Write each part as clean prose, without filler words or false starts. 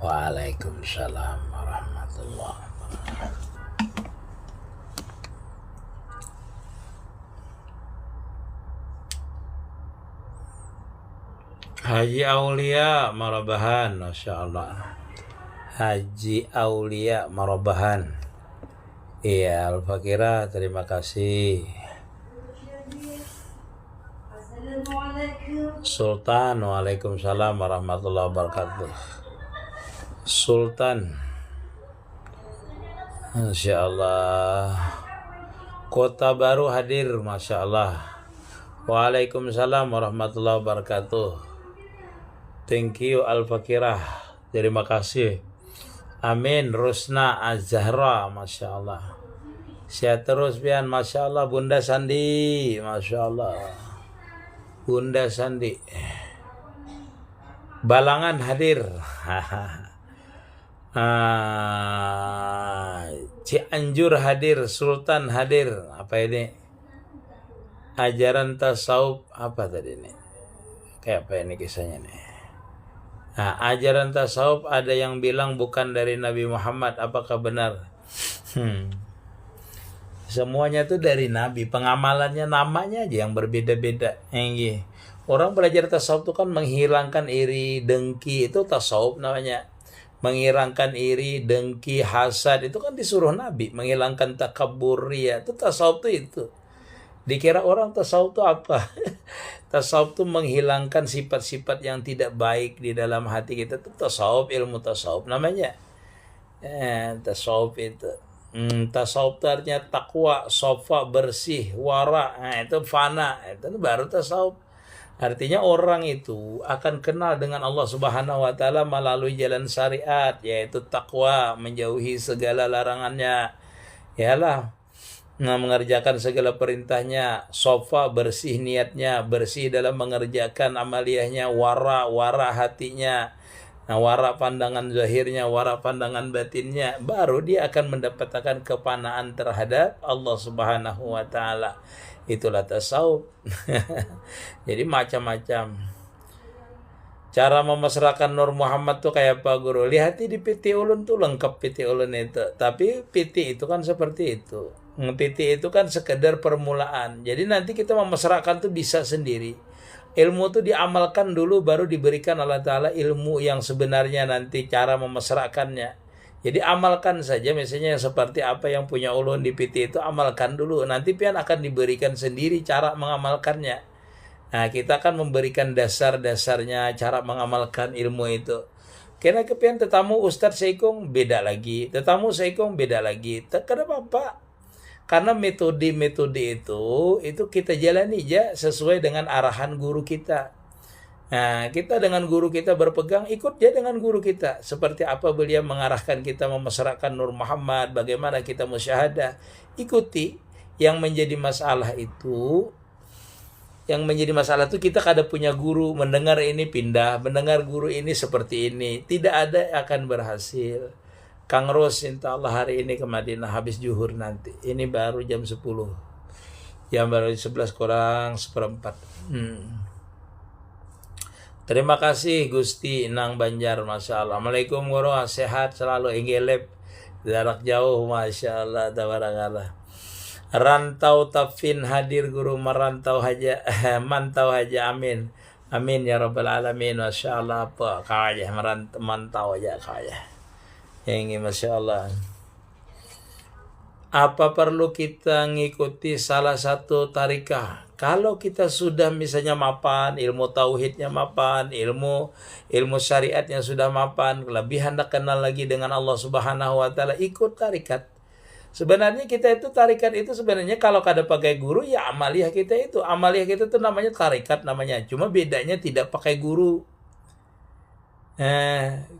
Waalaikumsalam warahmatullahi wabarakatuh. Haji Aulia Marabahan, Masya Allah. Haji Aulia Marabahan. Iya, Al-Fakira, terima kasih. Sultan, waalaikumsalam warahmatullahi wabarakatuh. Sultan, Masya Allah. Kota Baru hadir, Masya Allah. Waalaikumsalam warahmatullahi wabarakatuh. Thank you Al-Fakirah, terima kasih. Amin. Rusna Az-Zahra, Masya Allah. Sehat terus pian, Masya Allah. Bunda Sandi, Masya Allah. Bunda Sandi. Balangan hadir. Cianjur hadir. Sultan hadir. Apa ini? Ajaran tasawuf apa tadi ini? Kayak apa ini kisahnya nih? Nah, ajaran tasawuf ada yang bilang bukan dari Nabi Muhammad. Apakah benar? Semuanya tuh dari Nabi. Pengamalannya namanya aja yang berbeda-beda. Orang belajar tasawuf itu kan menghilangkan iri, dengki. Itu tasawuf namanya. Menghilangkan iri, dengki, hasad. Itu kan disuruh Nabi. Menghilangkan takabur, riya. Itu tasawuf itu. Dikira orang tasawuf itu apa? Tasawuf itu menghilangkan sifat-sifat yang tidak baik di dalam hati kita. Itu tasawuf, ilmu tasawuf namanya. Tasawuf itu. Tasawuf itu artinya takwa, sofa, bersih, wara. Itu fana. Itu baru tasawuf. Artinya orang itu akan kenal dengan Allah Subhanahu wa Ta'ala melalui jalan syariat, yaitu takwa, menjauhi segala larangannya. Yalah. Mengerjakan segala perintahnya, sofa, bersih niatnya, bersih dalam mengerjakan amaliyahnya, wara hatinya, wara pandangan zahirnya, wara pandangan batinnya, baru dia akan mendapatkan kepanaan terhadap Allah Subhanahu wa Ta'ala. Itulah tasawuf. Jadi macam-macam. Cara memasrahkan Nur Muhammad tuh kayak apa, Guru? Lihat di Piti Ulun tuh lengkap Piti Ulun itu. Tapi Piti itu kan seperti itu. Piti itu kan sekedar permulaan. Jadi nanti kita memasrahkan tuh bisa sendiri. Ilmu tuh diamalkan dulu baru diberikan Allah Ta'ala ilmu yang sebenarnya nanti cara memasrahkannya. Jadi amalkan saja misalnya seperti apa yang punya ulun di Piti itu amalkan dulu. Nanti pian akan diberikan sendiri cara mengamalkannya. Nah, kita akan memberikan dasar-dasarnya cara mengamalkan ilmu itu. Karena kepian tetamu Ustadz Seikung beda lagi. Tetamu Seikung beda lagi. Kenapa Pak? Karena metode-metode itu kita jalani aja sesuai dengan arahan guru kita. Nah, kita dengan guru kita berpegang, ikut dia dengan guru kita. Seperti apa beliau mengarahkan kita memasrahkan Nur Muhammad, bagaimana kita musyahadah. Ikuti. Yang menjadi masalah itu kita kada punya guru, mendengar ini pindah, mendengar guru ini seperti ini. Tidak ada yang akan berhasil. Kang Ros, insya Allah hari ini ke Madinah habis zuhur nanti. Ini baru jam 10. Jam baru 11 kurang seperempat. Terima kasih Gusti Nang Banjar, Masya Allah. Assalamualaikum warahmatullahi wabarakatuh. Sehat selalu, inggelep. Jarak jauh, Masya Allah. Tabarakallah. Rantau Tafin hadir, Guru merantau haja. Mantau haja, amin. Amin ya Rabbal Alamin. Masya Allah. Apa kau aja mantau aja kau aja. Yang Masya Allah. Apa perlu kita ngikuti salah satu tarikah? Kalau kita sudah misalnya mapan, ilmu tauhidnya mapan, ilmu syariatnya sudah mapan, lebih hendak kenal lagi dengan Allah Subhanahu wa Ta'ala, ikut tarikat. Sebenarnya kita itu tarikat itu sebenarnya kalau kada pakai guru ya amaliyah kita itu. Amaliyah kita itu namanya tarikat namanya. Cuma bedanya tidak pakai guru.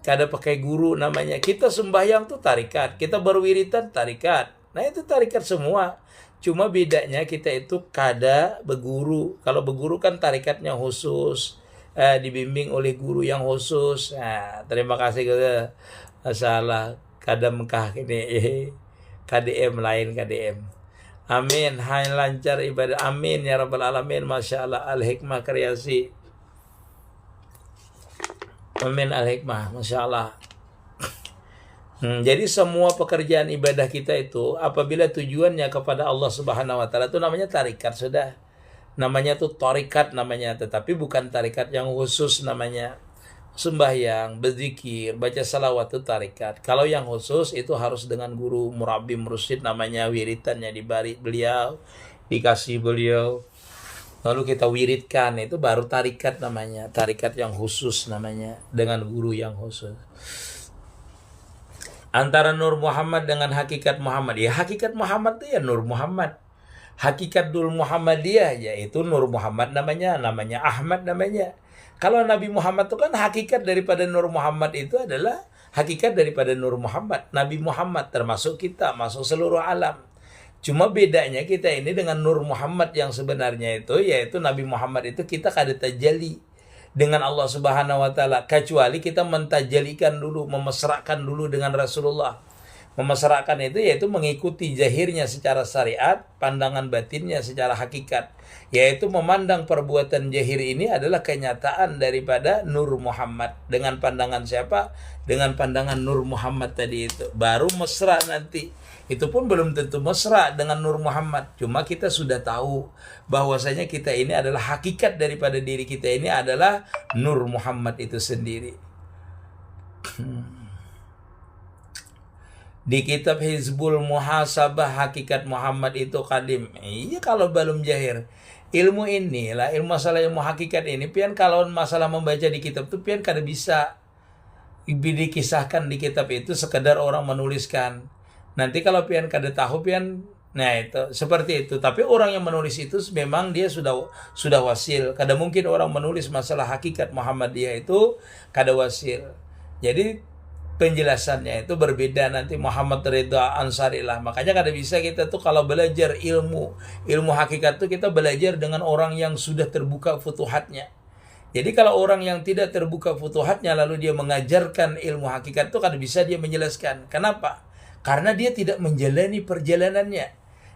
Kada pakai guru namanya. Kita sembahyang tuh tarikat, kita berwiritan tarikat. Nah itu tarikat semua. Cuma bedanya kita itu kada berguru. Kalau berguru kan tarikatnya khusus, dibimbing oleh guru yang khusus. Nah, terima kasih kepada masalah kada Mekah ini KDM lain KDM. Amin. Hai lancar ibadah. Amin ya rabbal alamin. Masya Allah. Al Hikmah Kreasi. Amin Al Hikmah. Masya Allah. Jadi semua pekerjaan ibadah kita itu apabila tujuannya kepada Allah Subhanahu wa taala itu namanya tarikat sudah. Namanya tuh tarikat namanya, tetapi bukan tarikat yang khusus namanya. Sembahyang, berzikir, baca salawat itu tarikat. Kalau yang khusus itu harus dengan guru murabbi mursyid namanya wiritannya diberi beliau, dikasih beliau. Lalu kita wiridkan itu baru tarikat namanya. Tarikat yang khusus namanya dengan guru yang khusus. Antara Nur Muhammad dengan hakikat Muhammad. Ya hakikat Muhammad itu ya Nur Muhammad. Hakikat Nur Muhammadiyah yaitu Nur Muhammad namanya Ahmad namanya. Kalau Nabi Muhammad itu kan hakikat daripada Nur Muhammad itu adalah hakikat daripada Nur Muhammad. Nabi Muhammad termasuk kita, masuk seluruh alam. Cuma bedanya kita ini dengan Nur Muhammad yang sebenarnya itu yaitu Nabi Muhammad itu kita kada tajalli dengan Allah Subhanahu wa taala kecuali kita mentajalikan dulu, memesrakan dulu dengan Rasulullah. Memesrakan itu yaitu mengikuti zahirnya secara syariat, pandangan batinnya secara hakikat, yaitu memandang perbuatan zahir ini adalah kenyataan daripada Nur Muhammad. Dengan pandangan siapa? Dengan pandangan Nur Muhammad tadi itu. Baru mesra nanti. Itu pun belum tentu mesra dengan Nur Muhammad. Cuma kita sudah tahu bahwasanya kita ini adalah hakikat daripada diri kita ini adalah Nur Muhammad itu sendiri. Di kitab Hizbul Muhasabah hakikat Muhammad itu kadim. Iya kalau belum jahir. Ilmu inilah, ilmu masalah ilmu hakikat ini pian kalau masalah membaca di kitab itu pian kada bisa dikisahkan di kitab itu sekedar orang menuliskan. Nanti kalau pian kada tahu pian nah itu seperti itu. Tapi orang yang menulis itu memang dia sudah wasil. Kada mungkin orang menulis masalah hakikat Muhammadiyah itu kada wasil. Jadi penjelasannya itu berbeda nanti Muhammad Ridha Ansari lah. Makanya kada bisa kita tuh kalau belajar ilmu hakikat tuh kita belajar dengan orang yang sudah terbuka futuhatnya. Jadi kalau orang yang tidak terbuka futuhatnya lalu dia mengajarkan ilmu hakikat tuh kada bisa dia menjelaskan. Kenapa? Karena dia tidak menjalani perjalanannya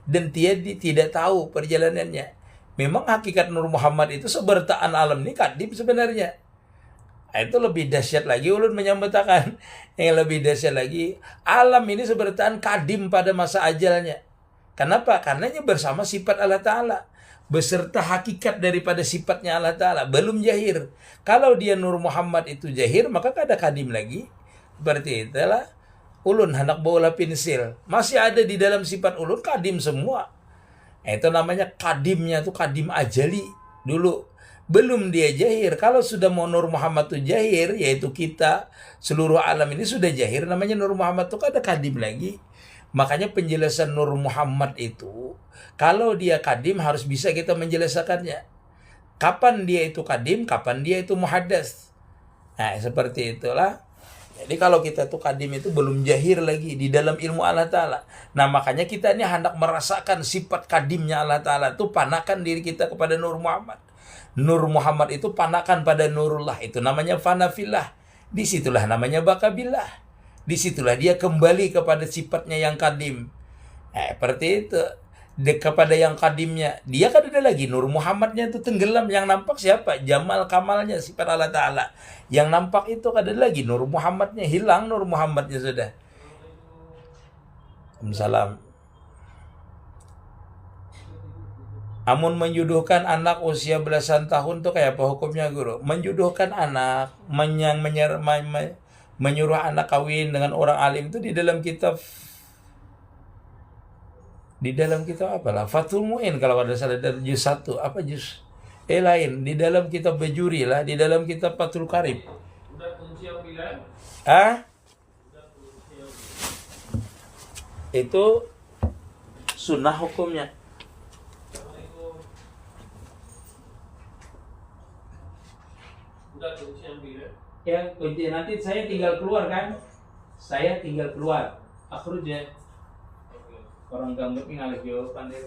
dan dia tidak tahu perjalanannya. Memang hakikat Nur Muhammad itu sebertaan alam ini kadim sebenarnya. Itu lebih dahsyat lagi ulun menyambutakan. Yang lebih dahsyat lagi alam ini sebertaan kadim pada masa ajalnya. Kenapa? Karenanya bersama sifat Allah Ta'ala beserta hakikat daripada sifatnya Allah Ta'ala belum jahir. Kalau dia Nur Muhammad itu jahir maka kada kadim lagi. Berarti itulah ulun hendak bola pensil masih ada di dalam sifat ulun kadim semua. Itu namanya kadimnya tuh kadim ajali dulu. Belum dia jahir. Kalau sudah mau Nur Muhammad itu jahir, yaitu kita, seluruh alam ini sudah jahir, namanya Nur Muhammad itu ada kadim lagi. Makanya penjelasan Nur Muhammad itu, kalau dia kadim harus bisa kita menjelaskannya. Kapan dia itu kadim, kapan dia itu muhaddas. Nah, seperti itulah. Jadi kalau kita tuh kadim itu belum jahir lagi di dalam ilmu Allah Ta'ala. Nah makanya kita ini hendak merasakan sifat kadimnya Allah Ta'ala itu panakan diri kita kepada Nur Muhammad. Nur Muhammad itu panakan pada Nurullah. Itu namanya fanafillah. Disitulah namanya bakabillah. Disitulah dia kembali kepada sifatnya yang kadim. Seperti itu. Kepada yang kadimnya. Dia kan ada lagi. Nur Muhammadnya itu tenggelam. Yang nampak siapa? Jamal kamalnya sifat Allah Ta'ala. Yang nampak itu ada lagi. Nur Muhammadnya. Hilang Nur Muhammadnya sudah. Assalamualaikum. Amun menjuduhkan anak usia belasan tahun tuh kayak apa hukumnya guru? Menjuduhkan anak, menyuruh anak kawin dengan orang alim itu di dalam kitab apalah Fathul Mu'in kalau ada salah dari juz 1 apa juz lain di dalam kitab Bajuri lah, di dalam kitab Fathul Qarib. Itu sunnah hukumnya. Ya, nanti saya tinggal keluar kan? Saya tinggal keluar. Akhruj ya. Orang gambut ini ngalih jauh pandai.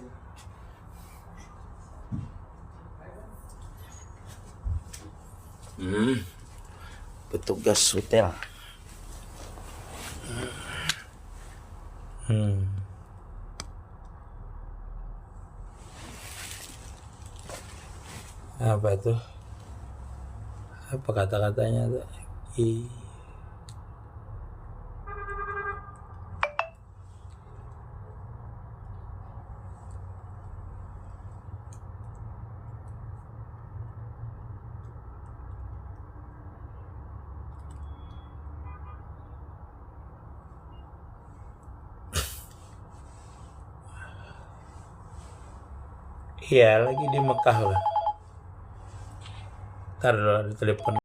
Petugas hotel. Apa tuh? Apa kata-katanya tuh? Iya, lagi di Mekah lah. Ntar dulu ada telepon.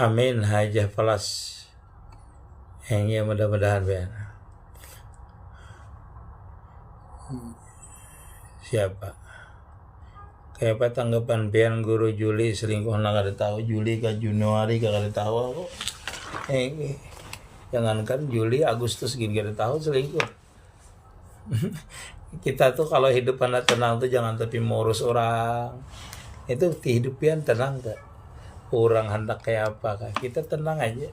Amin hajah falas. Yang mudah-mudahan ben. Siapa? Kayak apa tanggapan pian guru Juli selingkuh nggak ada tahu Juli ke Januari gak ada tahu aku. Jangankan Juli Agustus gini gak ada tahu selingkuh. Kita tuh kalau hidup anda tenang tuh jangan tapi ngurus orang. Itu kehidupan tenang gak? Orang hendak kayak apa kah? Kita tenang aja.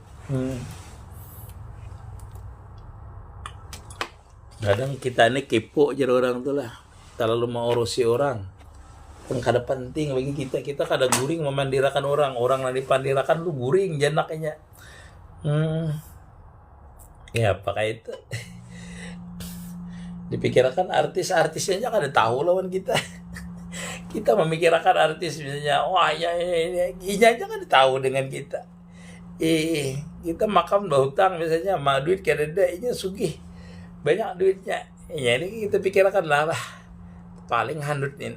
Kadang kita ini kepo jadi orang tuh lah. Terlalu mau urusi orang. Yang kada penting bagi kita kada guring memandirakan orang yang dipandirakan lu guring janaknya. Ya apakah itu dipikirkan artisnya kada tahu lawan kita. Kita memikirkan artis misalnya wah ya ini aja kada tahu dengan kita. Kita makam berhutang misalnya mah duit kada ada inya sugih banyak duitnya ya ini kita pikirkan lah paling handut nih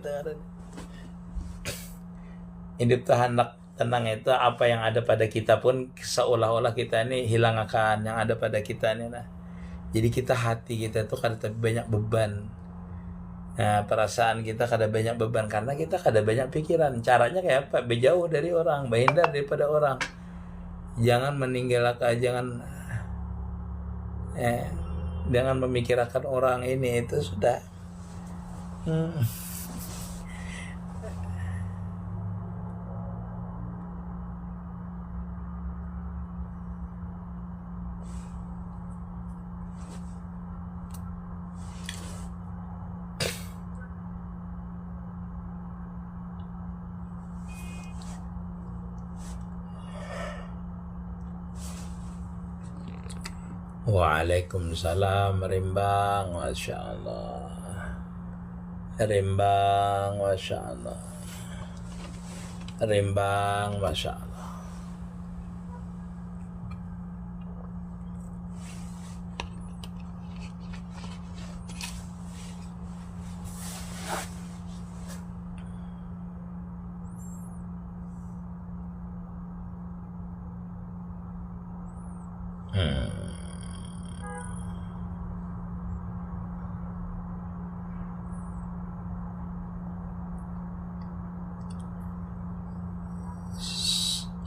hidup tuh hendak tenang itu apa yang ada pada kita pun seolah-olah kita ini hilang akan yang ada pada kita ini nah. Jadi kita hati kita tuh kada banyak beban. Nah, perasaan kita kada banyak beban karena kita kada banyak pikiran. Caranya kayak apa? Berjauh dari orang, menghindar daripada orang. Jangan meninggalkan, jangan memikirkan orang ini itu sudah. Waalaikumsalam Rimbang, Masya Allah. Rimbang, Masya Allah. Rimbang, Masya Allah.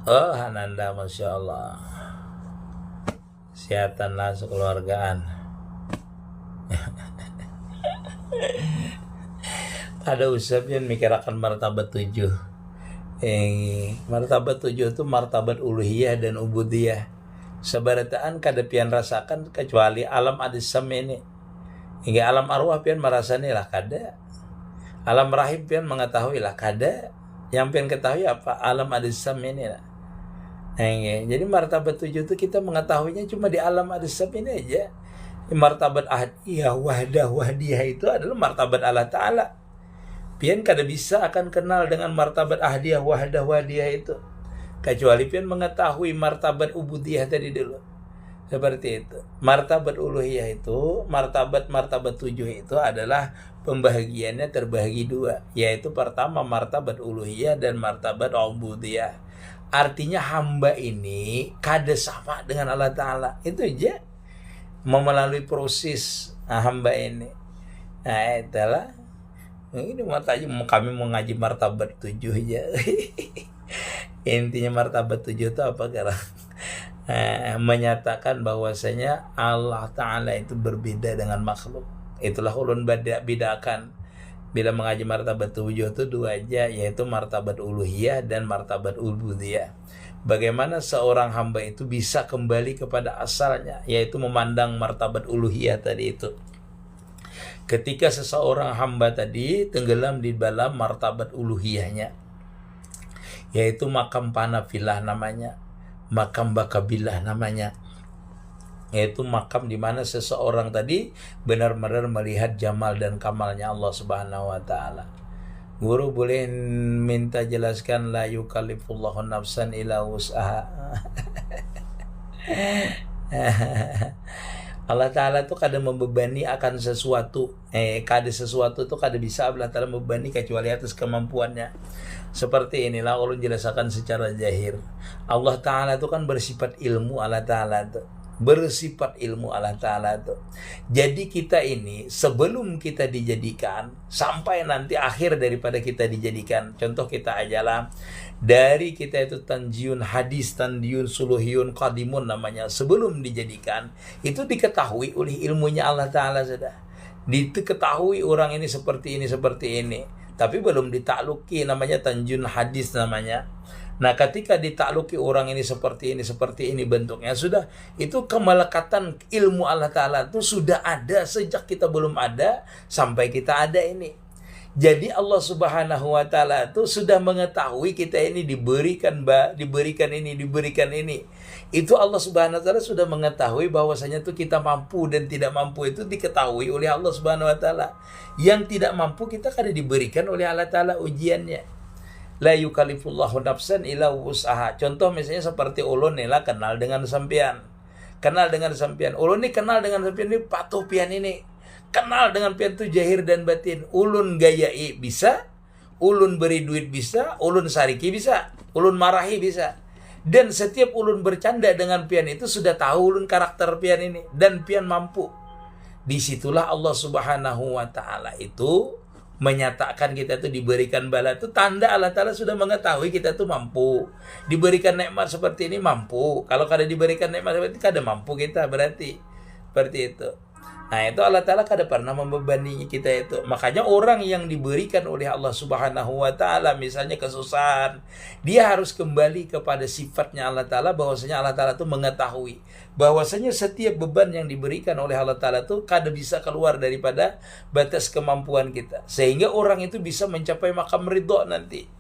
Oh Hananda, Masya Allah. Sehatanlah sekeluargaan. Ada usapnya mikirakan martabat 7. Martabat 7 itu martabat uluhiyah dan ubudiyah. Sabarataan kada pian rasakan kecuali alam adisam ini. Hingga alam arwah pian merasani lah kada. Alam rahim pian mengetahui lah kada. Yang pian ketahui apa? Alam adisam ini lah. Jadi martabat 7 itu kita mengetahuinya cuma di alam adisam ini aja. Martabat ahadiyah, wahdiyah itu adalah martabat Allah Ta'ala. Pian kada bisa akan kenal dengan martabat ahadiyah, wahdiyah itu kecuali pian mengetahui martabat ubudiyah tadi dulu. Seperti itu. Martabat uluhiyah itu, martabat 7 itu adalah pembahagiannya terbagi dua, yaitu pertama martabat uluhiyah dan martabat ubudiyah. Artinya hamba ini kada sama dengan Allah Ta'ala. Itu aja. Melalui proses hamba ini. Nah, itulah. Ini kami mau ngaji martabat 7 aja. Intinya martabat 7 itu apa sekarang? Menyatakan bahwasanya Allah Ta'ala itu berbeda dengan makhluk. Itulah ulun bedakan. Bila mengaji martabat 7 itu dua aja, yaitu martabat uluhiyah dan martabat ubudiyah. Bagaimana seorang hamba itu bisa kembali kepada asalnya, yaitu memandang martabat uluhiyah tadi itu. Ketika seseorang hamba tadi tenggelam di dalam martabat uluhiyahnya, yaitu makam panafilah namanya, makam bakabilah namanya, yaitu makam di mana seseorang tadi benar-benar melihat jamal dan kamalnya Allah Subhanahu wa Ta'ala. Guru boleh minta jelaskan la yukallifullahu nafsan illa wus'aha. Allah Ta'ala itu kada membebani akan sesuatu. Kada sesuatu itu kada bisa Allah Ta'ala membebani kecuali atas kemampuannya. Seperti inilah ulun jelaskan secara zahir. Allah Ta'ala itu kan bersifat ilmu Allah Ta'ala itu. Bersifat ilmu Allah Ta'ala itu. Jadi kita ini sebelum kita dijadikan sampai nanti akhir daripada kita dijadikan. Contoh kita ajalah. Dari kita itu tanjiyun hadis, tanjiyun suluhiyun qadimun namanya. Sebelum dijadikan itu diketahui oleh ilmunya Allah Ta'ala sudah. Diketahui orang ini seperti ini, seperti ini. Tapi belum ditakluki, namanya tanjun hadis namanya. Nah, ketika ditakluki orang ini seperti ini bentuknya, sudah itu kemelekatan ilmu Allah Ta'ala itu sudah ada sejak kita belum ada sampai kita ada ini. Jadi Allah Subhanahu wa Ta'ala itu sudah mengetahui kita ini diberikan ini. Itu Allah Subhanahu wa Ta'ala sudah mengetahui bahwasanya itu kita mampu dan tidak mampu itu diketahui oleh Allah Subhanahu wa Ta'ala. Yang tidak mampu kita kada diberikan oleh Allah Ta'ala ujiannya. La yukallifullahu nafsan illa wus'aha. Contoh misalnya seperti ulun nih lah kenal dengan sampean. Ulun nih kenal dengan sampean ini patuh pian ini. Kenal dengan pian itu jahir dan batin. Ulun gayai bisa, ulun beri duit bisa, ulun sariki bisa, ulun marahi bisa. Dan setiap ulun bercanda dengan pian itu sudah tahu ulun karakter pian ini dan pian mampu. Disitulah Allah Subhanahu wa Ta'ala itu menyatakan kita itu diberikan bala itu tanda Allah Ta'ala sudah mengetahui kita itu mampu. Diberikan nikmat seperti ini mampu. Kalau kada diberikan nikmat seperti ini kada mampu kita berarti. Seperti itu. Nah, itu Allah Ta'ala kada pernah membebani kita itu. Makanya orang yang diberikan oleh Allah Subhanahu wa Ta'ala misalnya kesusahan, dia harus kembali kepada sifatnya Allah Ta'ala, bahwasanya Allah Ta'ala itu mengetahui bahwasanya setiap beban yang diberikan oleh Allah Ta'ala itu kada bisa keluar daripada batas kemampuan kita. Sehingga orang itu bisa mencapai makam ridho nanti.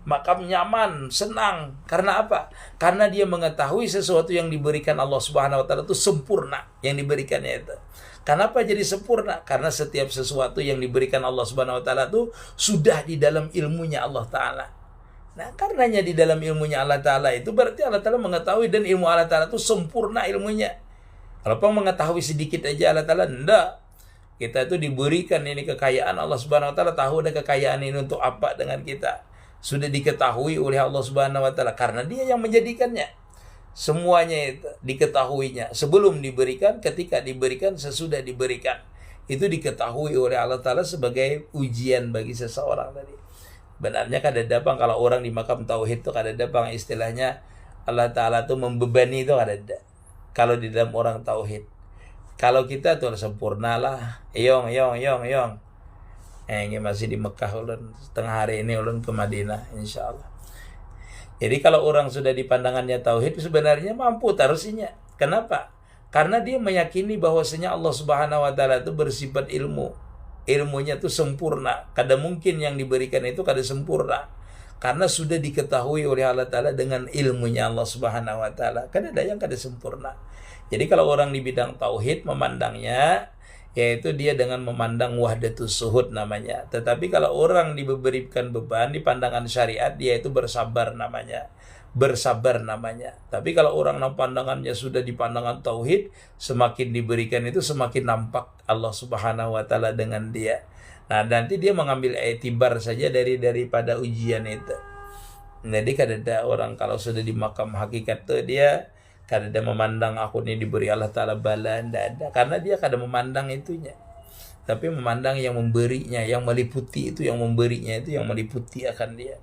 Makam nyaman, senang. Karena apa? Karena dia mengetahui sesuatu yang diberikan Allah Subhanahu wa Ta'ala itu sempurna yang diberikannya itu. Kenapa jadi sempurna? Karena setiap sesuatu yang diberikan Allah Subhanahu wa Ta'ala itu sudah di dalam ilmunya Allah Ta'ala. Nah, karenanya di dalam ilmunya Allah Ta'ala itu berarti Allah Ta'ala mengetahui, dan ilmu Allah Ta'ala itu sempurna ilmunya. Kalau mengetahui sedikit aja Allah Ta'ala, enggak. Kita itu diberikan ini kekayaan, Allah Subhanahu wa Ta'ala tahu ada kekayaan ini untuk apa dengan kita. Sudah diketahui oleh Allah Subhanahu wa Ta'ala karena Dia yang menjadikannya. Semuanya itu diketahuinya sebelum diberikan, ketika diberikan, sesudah diberikan. Itu diketahui oleh Allah Ta'ala sebagai ujian bagi seseorang tadi. Benarnya kada dabang kalau orang di makam tauhid itu kada dabang istilahnya Allah Ta'ala itu membebani, itu kada ada. Kalau di dalam orang tauhid. Kalau kita tuh sempurna lah. Yong. Ini masih di Mekah ulun. Setengah hari ini ulun ke Madinah insyaallah. Jadi kalau orang sudah di pandangannya tauhid sebenarnya mampu tarusinya. Kenapa? Karena dia meyakini bahwasanya Allah Subhanahu wa taala itu bersifat ilmu. Ilmunya itu sempurna. Kada mungkin yang diberikan itu kada sempurna. Karena sudah diketahui oleh Allah Ta'ala dengan ilmunya Allah Subhanahu wa taala. Kada ada yang kada sempurna. Jadi kalau orang di bidang tauhid memandangnya, yaitu dia dengan memandang wahdatus suhud namanya. Tetapi kalau orang diberikan beban di pandangan syariat, dia itu bersabar namanya. Bersabar namanya. Tapi kalau orang pandangannya sudah di pandangan tauhid, semakin diberikan itu semakin nampak Allah Subhanahu wa taala dengan dia. Nah, nanti dia mengambil etibar saja daripada ujian itu. Jadi kadang orang kalau sudah di makam hakikat tuh dia kadang memandang aku ini diberi Allah Ta'ala bala, tidak ada. Karena dia kadang memandang itunya. Tapi memandang yang memberinya, yang meliputi itu, yang memberinya itu, yang meliputi akan dia.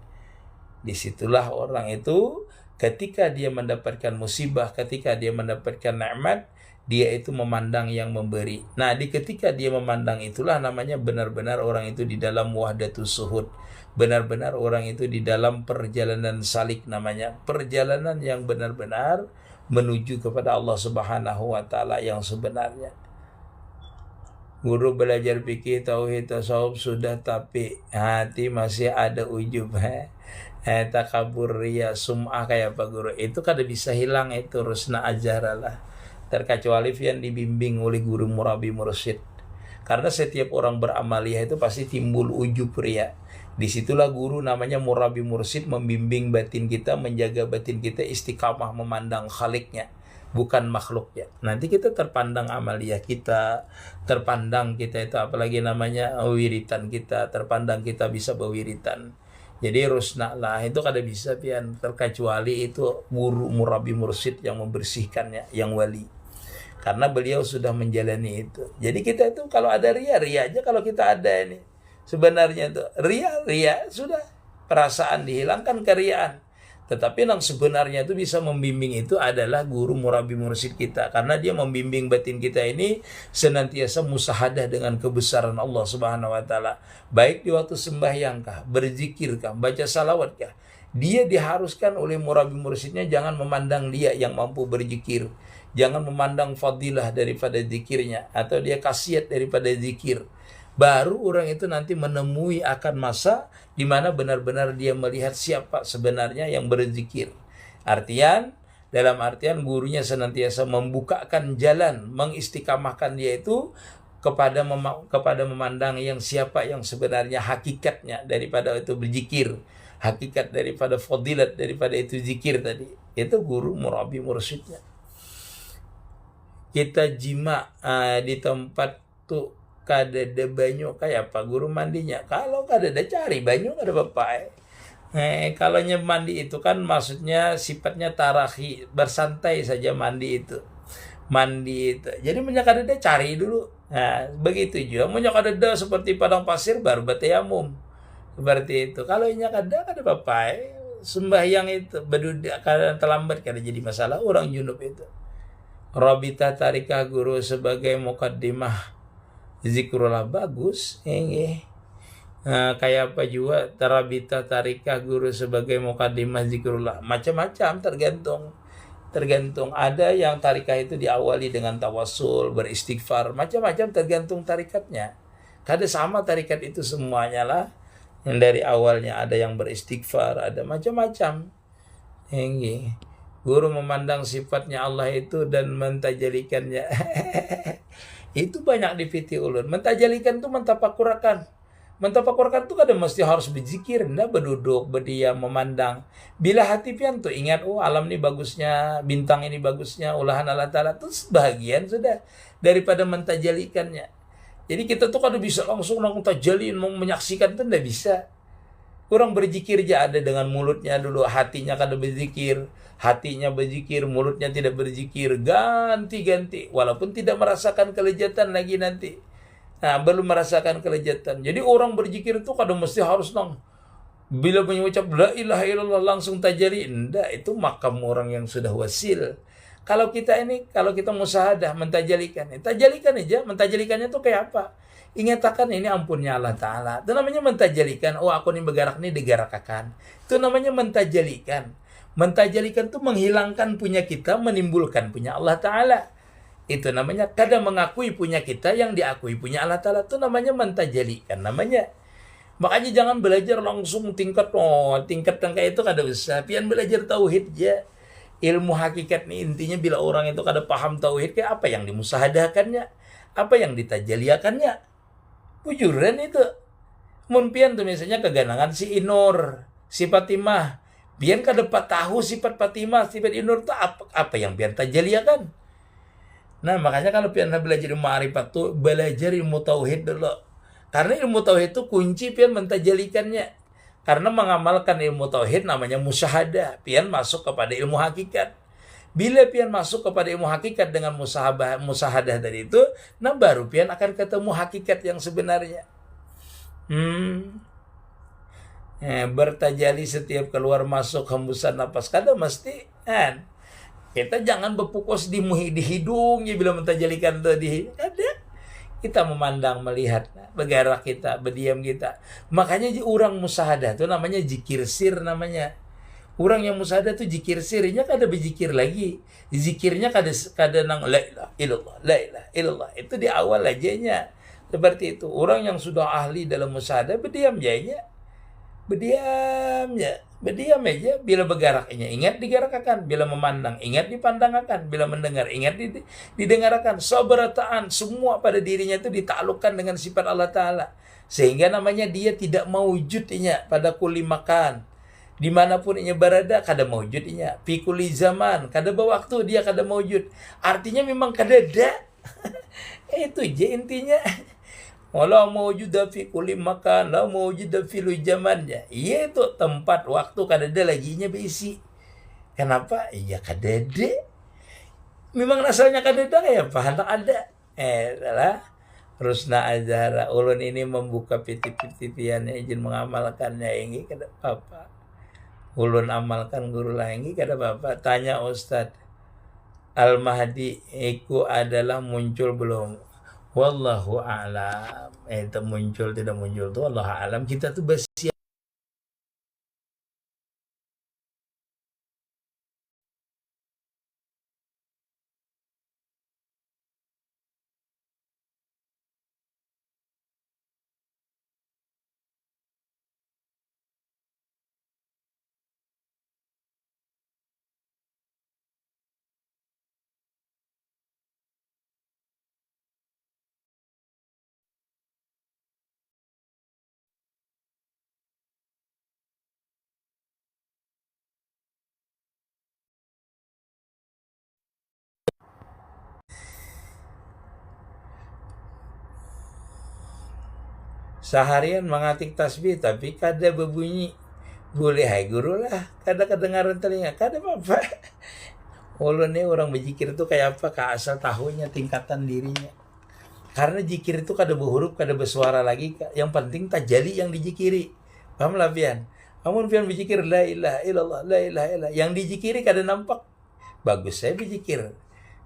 Disitulah orang itu ketika dia mendapatkan musibah, ketika dia mendapatkan nikmat, dia itu memandang yang memberi. Nah, ketika dia memandang itulah namanya benar-benar orang itu di dalam wahdatus suhud. Benar-benar orang itu di dalam perjalanan salik namanya. Perjalanan yang benar-benar menuju kepada Allah Subhanahu wa taala yang sebenarnya. Guru belajar fikih tauhid tasawuf sudah, tapi hati masih ada ujub. Takabur riya sum'ah kayak apa guru? Itu kada bisa hilang, itu rusna ajaralah. Terkecuali yang dibimbing oleh guru murabi mursyid. Karena setiap orang beramaliyah itu pasti timbul ujub riya. Disitulah guru namanya murabi mursyid membimbing batin kita, menjaga batin kita istiqamah memandang khaliknya, bukan makhluknya. Nanti kita terpandang amaliyah kita, terpandang kita itu apalagi namanya wiritan kita, terpandang kita bisa berwiritan. Jadi rusna lah itu kada bisa pian, terkecuali itu guru murabi mursyid yang membersihkannya, yang wali. Karena beliau sudah menjalani itu. Jadi kita itu kalau ada ria aja kalau kita ada ini. Sebenarnya itu ria sudah, perasaan dihilangkan keriaan. Tetapi yang sebenarnya itu bisa membimbing itu adalah guru murabi mursyid kita. Karena dia membimbing batin kita ini senantiasa musahadah dengan kebesaran Allah Subhanahu wa taala. Baik di waktu sembahyangkah, berzikirkah, baca salawatkah. Dia diharuskan oleh murabi mursyidnya jangan memandang dia yang mampu berzikir. Jangan memandang fadilah daripada zikirnya, atau dia khasiat daripada zikir. Baru orang itu nanti menemui akan masa di mana benar-benar dia melihat siapa sebenarnya yang berzikir. Dalam artian gurunya senantiasa membukakan jalan, mengistiqamahkan dia itu kepada memandang yang siapa yang sebenarnya hakikatnya daripada itu berzikir, hakikat daripada fadilat daripada itu zikir tadi. Itu guru murabi mursyidnya. Kita jima di tempat tuh kada ada banyu kayak apa guru mandinya. Kalau kada ada cari banyu kada apa-apa. Kalau mandi itu kan maksudnya sifatnya tarahi, bersantai saja mandi itu. Jadi menyak kada ada cari dulu. Nah, begitu juga menyak ada seperti padang pasir baru batayamum. Seperti itu. Kalau inyak kada apa-apa. Sembahyang itu bedudak kada terlambat kada jadi masalah orang junub itu. Rabita tarikah guru sebagai mukaddimah zikrullah bagus. Kayak apa juga Rabita tarikah guru sebagai mukaddimah zikrullah, macam-macam tergantung. Ada yang tarikah itu diawali dengan tawasul, beristighfar, macam-macam tergantung tarikatnya. Kada sama tarikat itu semuanya lah. Yang dari awalnya ada yang beristighfar, ada macam-macam. Guru memandang sifatnya Allah itu dan mentajalikannya. Itu banyak di fikih ulun. Mentajalikan itu mentafakurakan. Mentafakurakan itu kadang mesti harus berzikir, ndak berduduk, berdiam, memandang. Bila hati pian tuh ingat, oh alam ini bagusnya, bintang ini bagusnya, ulahan Allah Ta'ala, itu sebagian sudah daripada mentajalikannya. Jadi kita tuh kadang bisa langsung tajaliin, menyaksikan itu ndak bisa. Kurang berzikir aja ada dengan mulutnya dulu, hatinya kada berzikir, hatinya berzikir, mulutnya tidak berzikir, ganti-ganti, walaupun tidak merasakan kelezatan lagi nanti. Nah, belum merasakan kelezatan. Jadi orang berzikir itu kadang mesti harus bila mengucap la ilaha illallah langsung tajalli. Enggak, itu makam orang yang sudah wasil. Kalau kita musahadah mentajalikan, tajalikan aja. Mentajalikannya itu kayak apa? Ingatakan ini ampunnya Allah Ta'ala. Itu namanya mentajalikan. Oh aku ini bergerak ini digarakakan. Itu namanya mentajalikan. Mentajalikan itu menghilangkan punya kita, menimbulkan punya Allah Ta'ala. Itu namanya kadang mengakui punya kita yang diakui punya Allah Ta'ala, itu namanya mentajalikan namanya. Makanya jangan belajar langsung tingkat yang kayak itu kada usah. Pian belajar tauhid ya. Ilmu hakikat nih intinya bila orang itu kada paham tauhid, kayak apa yang dimusahadakannya, apa yang ditajaliakannya. Bujuran itu. Mun pian tuh misalnya keganangan si Inur, si Fatimah. Pian kada tahu sifat Fatimah, sifat Inur itu apa yang pian tajaliakan. Nah, makanya kalau pian belajar ilmu ma'rifat tuh belajar ilmu tauhid dulu. Karena ilmu tauhid itu kunci pian mentajalikannya. Karena mengamalkan ilmu tauhid namanya musyahadah. Pian masuk kepada ilmu hakikat. Bila pian masuk kepada ilmu hakikat dengan musyahadah dari itu, nah baru pian akan ketemu hakikat yang sebenarnya. Bertajali setiap keluar masuk hembusan napas kada mesti kan. Kita jangan berfokus di hidung ya bila mentajalikan tadi. Ada. Kita memandang, melihat, bergerak kita, berdiam kita. Makanya orang musahadah itu namanya zikir sir namanya. Orang yang musahadah itu zikir sirnya kada berzikir lagi. Zikirnya kada nang la ilaha illallah, la ilaha illallah. Itu di awal ajanya. Seperti itu. Orang yang sudah ahli dalam musahadah berdiam jadinya. Berdiam aja. Bila bergeraknya ingat digerakkan, bila memandang ingat dipandangkan, bila mendengar ingat didengarkan. Sabarataan semua pada dirinya itu ditaklukkan dengan sifat Allah Ta'ala, sehingga namanya dia tidak mewujudnya pada kuli makan, dimanapun ia berada kada mewujudnya, fi kuli zaman kada waktu dia kada mewujud, artinya memang kada ada. Itu aja intinya. Wala mawjuda fi kulli makan, la mawjuda fi zamannya. Iya itu tempat waktu kada ada laginya berisi. Kenapa? Iya kada ada. Memang asalnya kada ada ya, apa hendak ada. Adalah Rusna Azhara ulun ini membuka pitip-pitipiannya izin mengamalkannya ini kada apa. Ulun amalkan guru lagi kada apa. Tanya Ustaz, Al-Mahdi itu adalah muncul belum? Wallahu a'lam. Itu muncul tidak muncul tuh Allah alam. Kita tuh bersiap. Seharian mengatik tasbih tapi kada berbunyi. Boleh hai guru lah, kada kedengaran telinga, kada apa-apa. Ulun nih orang berzikir itu kayak apa? Asal tahunya tingkatan dirinya. Karena zikir itu kada berhuruf, kada bersuara lagi. Yang penting tajali yang dizikiri. Paham lah pian? Amun pian berzikir la ilaha illallah, la ilaha illallah. Yang dizikiri kada nampak. Bagus saya berzikir.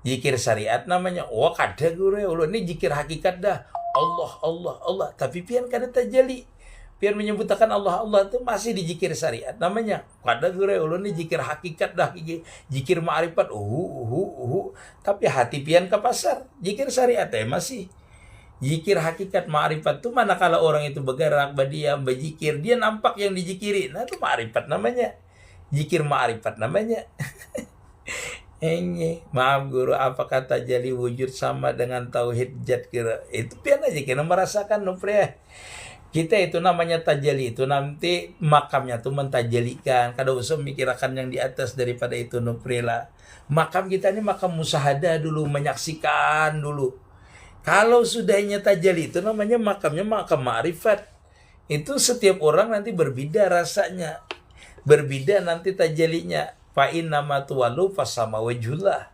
Zikir syariat namanya. Wah kada guru ya. Ulun ini zikir hakikat dah. Allah, Allah, Allah. Tapi pian kada tajali. Pian menyebutkan Allah, Allah itu masih di zikir syariat namanya. Kada gure ulun ni zikir hakikat dah, zikir ma'rifat. Tapi hati pian ke pasar. Zikir syariat masih. Zikir hakikat ma'rifat itu manakala orang itu bergerak, berdiam, berzikir, dia nampak yang dizikiri. Nah itu ma'rifat namanya. Zikir ma'rifat namanya. Maaf guru, apa kata jali wujud sama dengan tauhid jat kira? Itu pian aja kena merasakan nupre. Kita itu namanya tajali, itu nanti makamnya tuh mentajalikan. Kada usah mikirkan yang di atas daripada itu nupre lah. Makam kita ini makam musahadah dulu, menyaksikan dulu. Kalau sudahnya tajali itu namanya makamnya makam ma'rifat. Itu setiap orang nanti berbeda rasanya. Berbeda nanti tajalinya. Fa'in nama tuwalu fasama wajhullah.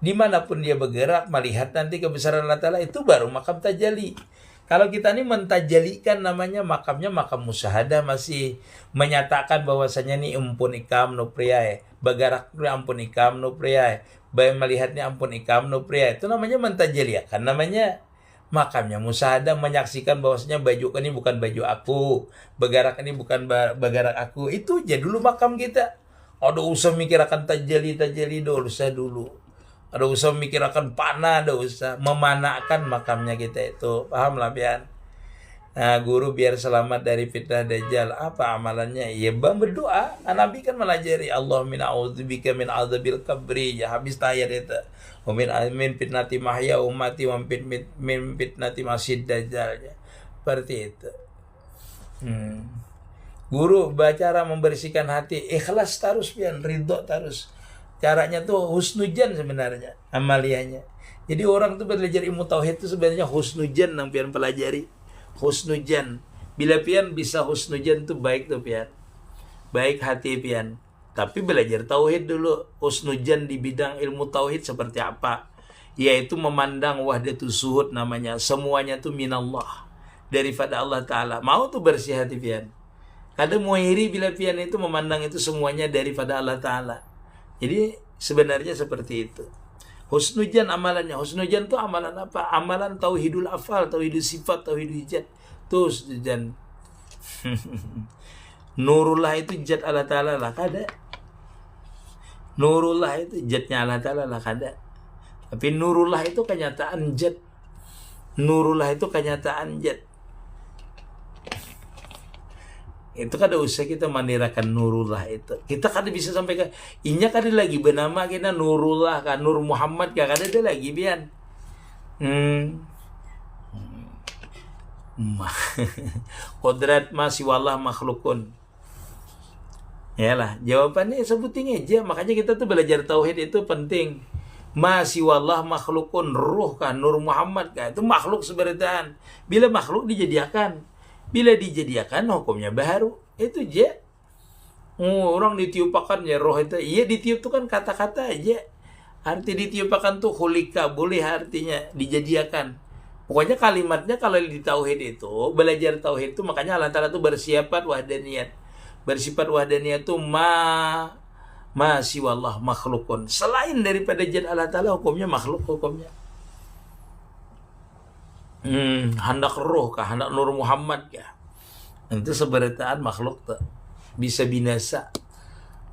Dimanapun dia bergerak, melihat nanti kebesaran Allah Ta'ala, itu baru makam tajali. Kalau kita ini mentajalikan namanya makamnya makam musyahadah, masih menyatakan bahwasanya ini ampun ikam no priyae, bergerak ampun ikam no priyae, baik melihatnya ampun ikam no priyae. Itu namanya mentajalikan, namanya makamnya musyahadah, menyaksikan bahwasanya baju ini bukan baju aku, bergerak ini bukan bergerak aku. Itu aja dulu makam kita. Ada usah mikir akan tajalli dosa dulu. Ada usah mikir akan panah, ada usah memanakan makamnya kita itu. Paham lah pian? Nah, guru biar selamat dari fitnah dajjal, apa amalannya? Ya bang berdoa. Nabi kan melajari Allah min a'udzubika min adzabil qabri. Ya habis tayat itu. Wa min fitnati mahya ummati wa min fitnati masjid dajjal. Ya. Seperti itu. Guru cara membersihkan hati, ikhlas terus pian, ridho terus. Caranya tuh husnujan sebenarnya amaliyahnya. Jadi orang tuh belajar ilmu tauhid itu sebenarnya husnujan yang pian pelajari. Husnujan. Bila pian bisa husnujan tuh baik tuh pian. Baik hati pian. Tapi belajar tauhid dulu. Husnujan di bidang ilmu tauhid seperti apa? Yaitu memandang wahdatus suhud namanya. Semuanya tuh minallah. Daripada Allah Ta'ala. Mau tuh bersih hati pian. Kadang muhiri bila pian itu memandang itu semuanya daripada Allah Ta'ala. Jadi sebenarnya seperti itu. Husnujan amalannya. Husnujan itu amalan apa? Amalan tauhidul afal, tauhidul sifat, tauhidul jad. Tuh husnujan. Nurullah itu jad Allah Ta'ala lah kada. Nurullah itu jadnya Allah Ta'ala lah kada. Tapi nurullah itu kenyataan jad. Nurullah itu kenyataan jad. Itu kada usah kita manirakan nurullah itu. Kita kada bisa sampai ke inya kada lagi bernama kita nurullah kan Nur Muhammad kada ada lagi bian. Kodrat masih wallah makhlukun. Yalah, jawabannya sebutin aja. Makanya kita tuh belajar tauhid itu penting. Masih wallah makhlukun, ruh kan Nur Muhammad kan itu makhluk sebenarnya. Bila makhluk dijadikan, bila dijadikan hukumnya baru. Itu aja. Orang ditiupakan ya roh itu. Iya ditiup itu kan kata-kata aja. Arti ditiupakan tuh hulika. Boleh artinya dijadikan. Pokoknya kalimatnya kalau di tauhid itu. Belajar tauhid itu makanya Allah Ta'ala tuh bersifat wahdaniyat. Bersifat wahdaniyat itu siwallah makhlukun. Selain daripada jad Allah Ta'ala hukumnya makhluk hukumnya. Hendak roh kah, hendak Nur Muhammad kah, itu seberitaan makhluk tak bisa binasa.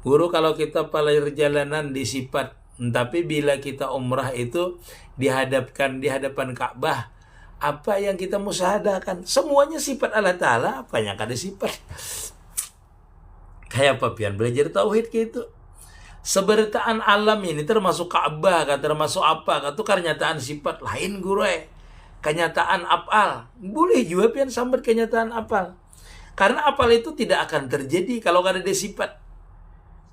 Guru kalau kita pada perjalanan disifat, tapi bila kita umrah itu di hadapan Ka'bah, apa yang kita musyahadakan semuanya sifat Allah Ta'ala. Apa yang ada sifat kayak apa pian belajar tauhid gitu. Seberitaan alam ini termasuk Ka'bah kan, termasuk apa kan, itu kenyataan sifat lain guru kenyataan apal. Boleh juga pian sambat kenyataan apal. Karena apal itu tidak akan terjadi kalau ada sifat.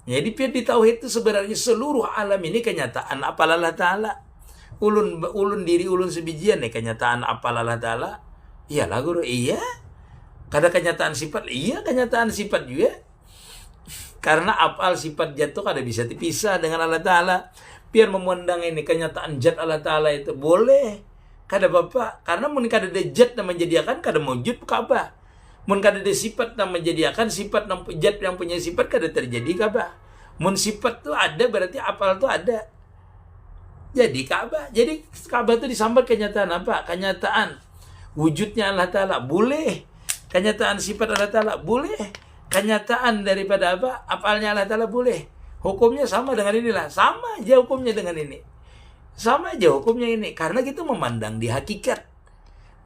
Jadi pian di tauhid itu sebenarnya seluruh alam ini kenyataan apal Allah Ta'ala. Ulun diri ulun sebijian kenyataan apal Allah Ta'ala. Iyalah guru, iya. Kada kenyataan sifat, iya kenyataan sifat juga. Karena apal sifat jatuh kada bisa dipisah dengan Allah Ta'ala. Biar memandang ini kenyataan jat Allah Ta'ala itu boleh. Kada apa-apa. Karena mun kada ada jat yang menjadikan kada mewujud Ka'bah. Mun kada ada sifat yang menjadikan sifat jat yang punya sifat kada terjadi Ka'bah. Mun sifat tu ada berarti apal tu ada. Jadi Ka'bah. Jadi Ka'bah tu disambat kenyataan apa? Kenyataan wujudnya Allah Ta'ala. Boleh. Kenyataan sifat Allah Ta'ala. Boleh. Kenyataan daripada apa? Apalnya Allah Ta'ala boleh. Hukumnya sama dengan inilah. Sama aja hukumnya dengan ini. Sama aja hukumnya ini. Karena kita memandang di hakikat.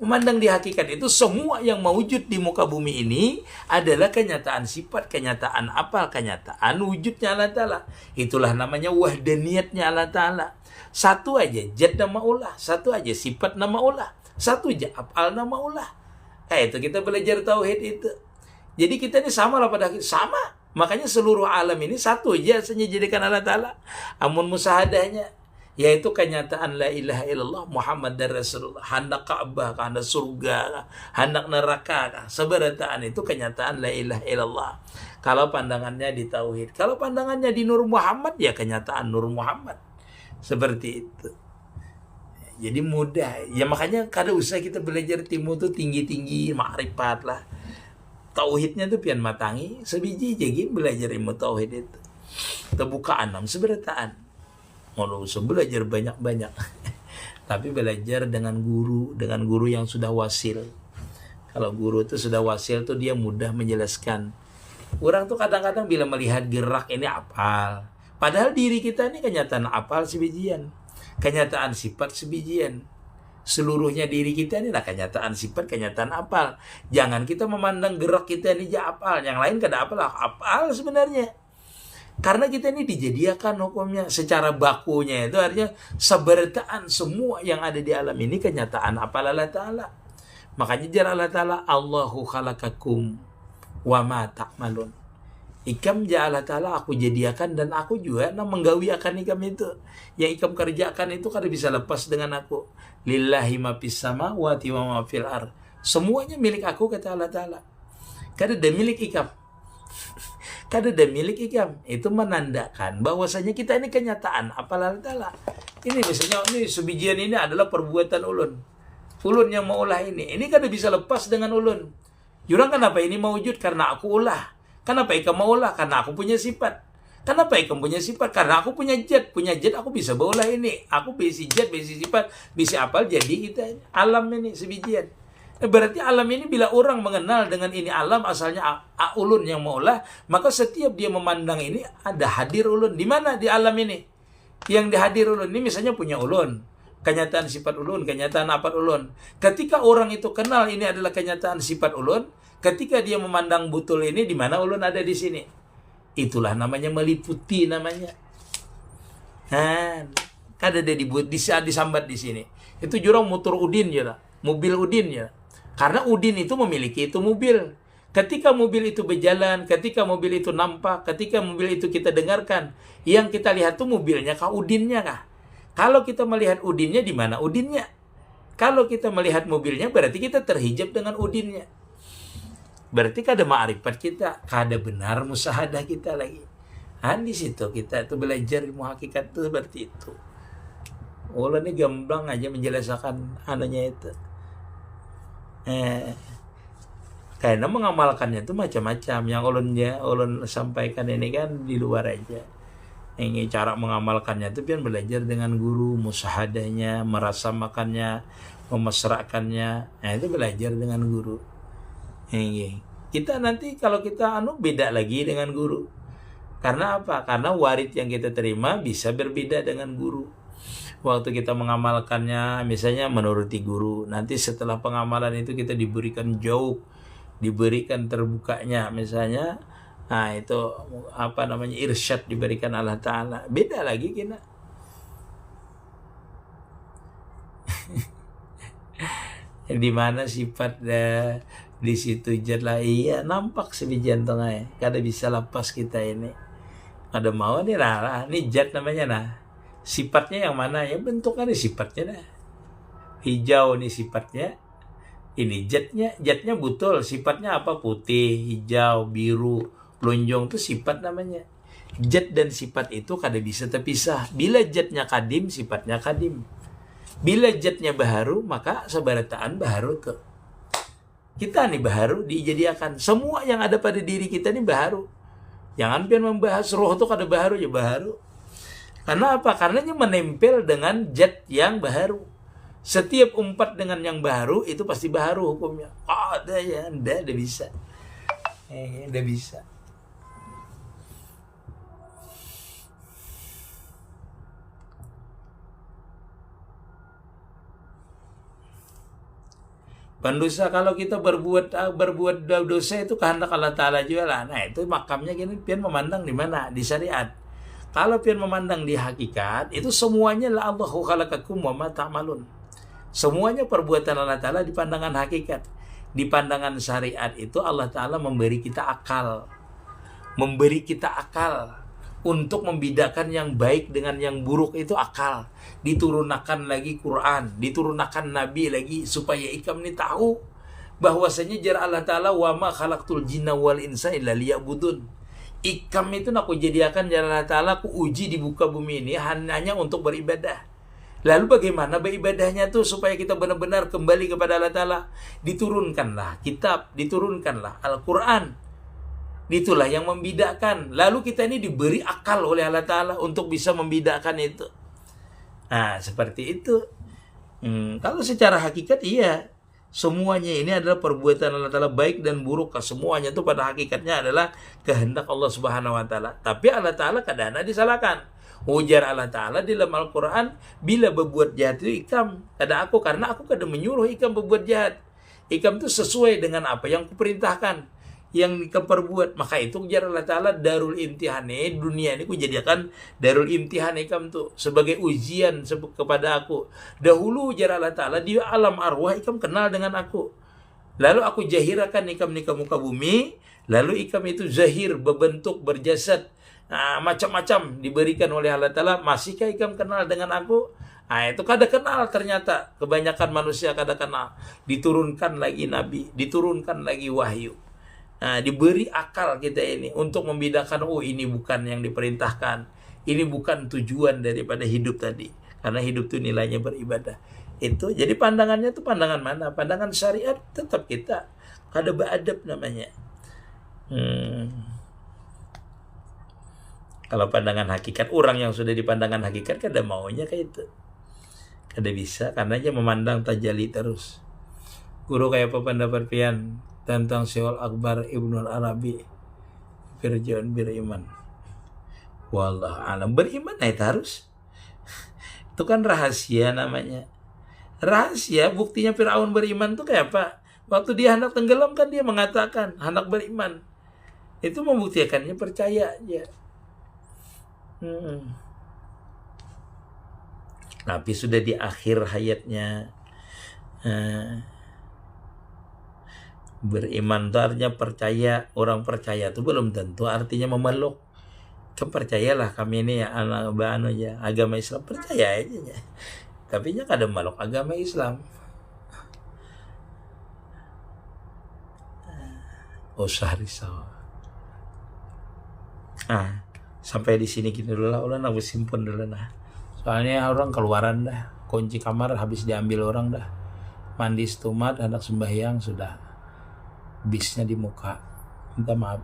Memandang di hakikat itu semua yang mewujud di muka bumi ini adalah kenyataan sifat, kenyataan apal, kenyataan wujudnya Allah Ta'ala. Itulah namanya wahdaniyatnya Allah Ta'ala. Satu aja jad nama Allah. Satu aja sifat nama Allah. Satu aja apal nama Allah. Itu kita belajar tauhid itu. Jadi kita ini sama lah pada sama. Makanya seluruh alam ini satu aja jadikan Allah Ta'ala. Amun musahadahnya yaitu kenyataan la ilaha illallah Muhammad dan Rasulullah. Hendak Ka'bah, hendak surga, hendak neraka. Seberataan itu kenyataan la ilaha illallah. Kalau pandangannya di tauhid. Kalau pandangannya di Nur Muhammad ya kenyataan Nur Muhammad. Seperti itu. Jadi mudah. Ya makanya kada usah kita belajar timu tuh tinggi-tinggi makrifat lah. Tauhidnya tuh pian matangi sebiji jadi belajar ilmu tauhid itu. Terbuka 6 seberataan. Mau usah belajar banyak-banyak. Tapi belajar dengan guru yang sudah wasil. Kalau guru itu sudah wasil tuh dia mudah menjelaskan. Orang tuh kadang-kadang bila melihat gerak ini apal. Padahal diri kita ini kenyataan apal sebijian. Kenyataan sifat sebijian. Seluruhnya diri kita ini lah kenyataan sifat, kenyataan apal. Jangan kita memandang gerak kita ini aja apal. Yang lain kada apal, apal sebenarnya. Karena kita ini dijadiakan hukumnya secara bakunya itu artinya sebertaan semua yang ada di alam ini kenyataan apal Allah Ta'ala. Makanya jar Allah Ta'ala, Allahu khalaqakum wa ma ta'malun. Ikam Allah Ta'ala aku jadiakan dan aku juga menggawi akan ikam itu. Yang ikam kerjakan itu kada bisa lepas dengan aku. Lillahi ma fis samawati wa ma fil ardh. Semuanya milik aku kata Allah Ta'ala. Kada ada milik ikam. Kada ada milik ikam. Itu menandakan bahwasanya kita ini kenyataan apa Allah Ta'ala. Ini misalnya ini sebijian ini adalah perbuatan ulun. Ulun yang mau ulah ini. Ini kada bisa lepas dengan ulun. Jurang kenapa ini mewujud? Karena aku ulah. Kenapa ikam mau ulah? Karena aku punya sifat. Kenapa ikam punya sifat? Karena aku punya jet. Punya jet aku bisa bawa ini. Aku besi jet, besi sifat, bisa apal. Jadi kita alam ini sebijian. Berarti alam ini bila orang mengenal dengan ini alam asalnya ulun yang mau ulah, maka setiap dia memandang ini ada hadir ulun. Di mana di alam ini? Yang dihadir ulun ini misalnya punya ulun. Kenyataan sifat ulun, kenyataan apa ulun. Ketika orang itu kenal ini adalah kenyataan sifat ulun, ketika dia memandang betul ini di mana ulun ada di sini. Itulah namanya meliputi namanya. Nah, kada ada dibuat disambat di sini. Itu jurang motor udin ya, mobil udin ya. Karena udin itu memiliki itu mobil. Ketika mobil itu berjalan, ketika mobil itu nampak, ketika mobil itu kita dengarkan, yang kita lihat tuh mobilnya kah udinnya kah? Kalau kita melihat udinnya di mana udinnya? Kalau kita melihat mobilnya berarti kita terhijab dengan udinnya. Berarti kada ma'rifat kita, kada benar musahadah kita lagi. Di situ kita itu belajar ilmu hakikat itu seperti itu. Ulun ini gamblang aja menjelaskan anunya itu. Karena mengamalkannya itu macam-macam. Yang ulun sampaikan ini kan di luar aja. Ini cara mengamalkannya itu pian belajar dengan guru, musahadahnya, merasakannya, memesrakannya. Nah itu belajar dengan guru. Ini kita nanti kalau kita beda lagi dengan guru. Karena apa? Karena warid yang kita terima bisa berbeda dengan guru. Waktu kita mengamalkannya misalnya menuruti guru, nanti setelah pengamalan itu kita diberikan jauh, diberikan terbukanya misalnya. Nah itu apa namanya irsyad diberikan Allah Ta'ala. Beda lagi kita. Di mana sifat di situ jelas iya nampak sebijian tengah. Kada bisa lepas kita ini. Kada mau nih lah. Ini jat namanya nah. Sifatnya yang mana ya bentuknya nih sifatnya dah. Hijau nih sifatnya. Ini jatnya betul. Sifatnya apa? Putih, hijau, biru. Lonjong itu sifat namanya. Jat dan sifat itu kada bisa terpisah. Bila jatnya kadim, sifatnya kadim. Bila jatnya baharu, maka sebarataan baharu ke. Kita nih baharu dijadikan. Semua yang ada pada diri kita nih baharu. Jangan pian membahas roh itu kada baharu ya baharu. Karena apa? Karena menempel dengan jat yang baharu. Setiap umpat dengan yang baharu itu pasti baharu hukumnya. Ada ya, ada bisa. Ada bisa. Pendosa kalau kita berbuat dosa itu kehendak Allah Ta'ala juga lah. Nah itu makamnya gini pian memandang di mana? Di syariat. Kalau pian memandang di hakikat itu semuanya la Allahu khalaqakum wa ma ta'malun. Semuanya perbuatan Allah Ta'ala di pandangan hakikat. Di pandangan syariat itu Allah Ta'ala memberi kita akal. Memberi kita akal. Untuk membedakan yang baik dengan yang buruk itu akal. Diturunkan lagi Quran. Diturunkan Nabi lagi. Supaya ikam ini tahu. Bahwasanya jar Allah Ta'ala. Wa ma khalaqtul jinna wal insa illa liya'budun. Ikam itu nak jadikan jar Allah Ta'ala. Ku uji di muka bumi ini. Hanya untuk beribadah. Lalu bagaimana beribadahnya tuh supaya kita benar-benar kembali kepada Allah Ta'ala. Diturunkanlah kitab. Diturunkanlah Al-Quran. Itulah yang membedakan. Lalu kita ini diberi akal oleh Allah Ta'ala untuk bisa membedakan itu. Nah, seperti itu. Kalau secara hakikat iya. Semuanya ini adalah perbuatan Allah Ta'ala, baik dan buruk. Semuanya itu pada hakikatnya adalah kehendak Allah Subhanahu wa Ta'ala. Tapi Allah Ta'ala kadang disalahkan. Ujar Allah Ta'ala di dalam Al-Quran, bila berbuat jahat itu ikam. Kata aku, karena aku kadang menyuruh ikam berbuat jahat. Ikam itu sesuai dengan apa yang kuperintahkan, yang ikam perbuat. Maka itu ujar Allah Ta'ala, darul imtihani, dunia ini kujadikan darul imtihan ikam tuh sebagai ujian kepada aku. Dahulu ujar Allah Ta'ala, di alam arwah ikam kenal dengan aku, lalu aku jahirakan ikam di muka bumi, lalu ikam itu zahir, berbentuk, berjasad, macam-macam diberikan oleh Allah Ta'ala. Masihkah ikam kenal dengan aku? Itu kada kenal ternyata. Kebanyakan manusia kada kenal. Diturunkan lagi nabi, diturunkan lagi wahyu. Diberi akal kita ini untuk membedakan, oh ini bukan yang diperintahkan, ini bukan tujuan daripada hidup tadi. Karena hidup itu nilainya beribadah. Itu jadi pandangannya itu pandangan mana? Pandangan syariat tetap kita kada beradab namanya. Kalau pandangan hakikat, orang yang sudah dipandangan hakikat kada maunya kayak itu. Kada bisa, karena dia memandang tajali terus. Guru kayak apa pendapat pian tentang Syaikhul Akbar Ibnu Arabi Firjaun beriman? Wallah alam, beriman itu harus. Itu kan rahasia namanya. Rahasia, buktinya Firaun beriman tuh kayak apa? Waktu dia hendak tenggelam kan dia mengatakan hendak beriman. Itu membuktikannya percaya aja. Tapi sudah di akhir hayatnya, beriman itu artinya percaya. Orang percaya itu belum tentu artinya memeluk. Kan percayalah kami ini ya anak banu ya agama Islam, percaya aja ya. Tapi nya kada meluk agama Islam. Usah risau. Sampai di sini gini dulu lah, ulah nak simpen dulu nah. Soalnya orang keluaran dah, kunci kamar habis diambil orang dah. Mandi stumat, hendak sembahyang sudah. Bisnya di muka. Minta maaf.